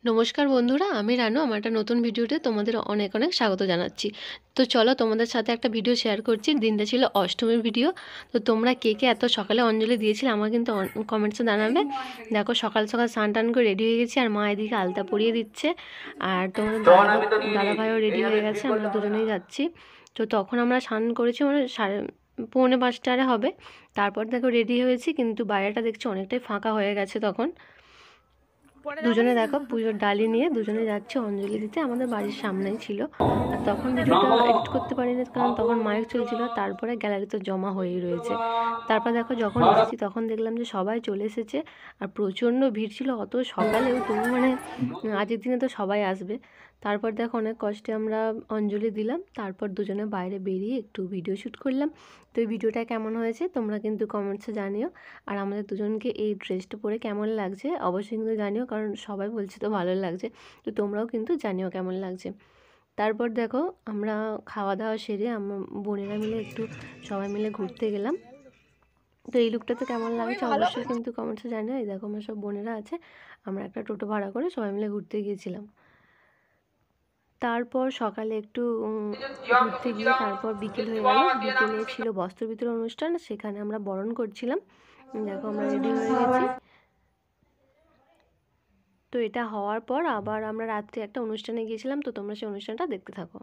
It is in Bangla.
নমস্কার বন্ধুরা, আমি রানু। আমার একটা নতুন ভিডিওতে তোমাদের অনেক অনেক স্বাগত জানাচ্ছি। তো চলো তোমাদের সাথে একটা ভিডিও শেয়ার করছি। দিনটা ছিল অষ্টমীর ভিডিও। তো তোমরা কে কে এত সকালে অঞ্জলি দিয়েছিলে আমার কিন্তু কমেন্টসে জানাবে। দেখো সকাল সকাল স্নান টান করে রেডি হয়ে গেছি, আর মা এদিকে আলতা পরিয়ে দিচ্ছে, আর তোমাদের দাদাভাইও রেডি হয়ে গেছে, আমরা দুজনেই যাচ্ছি। তো তখন আমরা স্নান করেছি, মানে 4:45 হবে। তারপর দেখো রেডি হয়েছি, কিন্তু বাইরেটা দেখছি অনেকটাই ফাঁকা হয়ে গেছে। তখন দুজনে দেখো পুজোর ডালি নিয়ে দুজনে যাচ্ছে অঞ্জলি দিতে, আমাদের বাড়ির সামনেই ছিল। আর তখন ভিডিওটা এডিট করতে পারিনি, কারণ তখন মাইক চলছিল, তারপরে গ্যালারিতে জমা হয়েই রয়েছে। তারপর দেখো যখন এসেছি তখন দেখলাম যে সবাই চলে এসেছে, আর প্রচণ্ড ভিড় ছিল অত সকালেও। তুমি মানে আজকের দিনে তো সবাই আসবে। তারপর দেখো অনেক কষ্টে আমরা অঞ্জলি দিলাম, তারপর দুজনে বাইরে বেরিয়ে একটু ভিডিও শ্যুট করলাম। তো এই ভিডিওটা কেমন হয়েছে তোমরা কিন্তু কমেন্টসে জানিও। আর আমাদের দুজনকে এই ড্রেসটা পরে কেমন লাগছে অবশ্যই কিন্তু জানিও, কারণ সবাই বলছে তো ভালো লাগছে। তো তোমরাও কিন্তু জানিও কেমন লাগছে। তারপর দেখো আমরা খাওয়া দাওয়া সেরে আমার বোনেরা মিলে একটু সবাই মিলে ঘুরতে গেলাম। তো এই লুকটাতে কেমন লাগছে অবশ্যই কিন্তু কমেন্টসে জানিও। এই দেখো আমার সব বোনেরা আছে, আমরা একটা টোটো ভাড়া করে সবাই মিলে ঘুরতে গিয়েছিলাম। তারপর সকালে একটু ঘুরতে গিয়ে তারপর বিকেল হয়ে গেল। বিকেলে ছিল বস্ত্র বিতরণ অনুষ্ঠান, সেখানে আমরা বরণ করছিলাম। দেখো আমরা রেডি হয়ে গেছি। তো এটা হওয়ার পর আবার আমরা রাত্রে একটা অনুষ্ঠানে গিয়েছিলাম, তো তোমরা সেই অনুষ্ঠানটা দেখতে থাকো।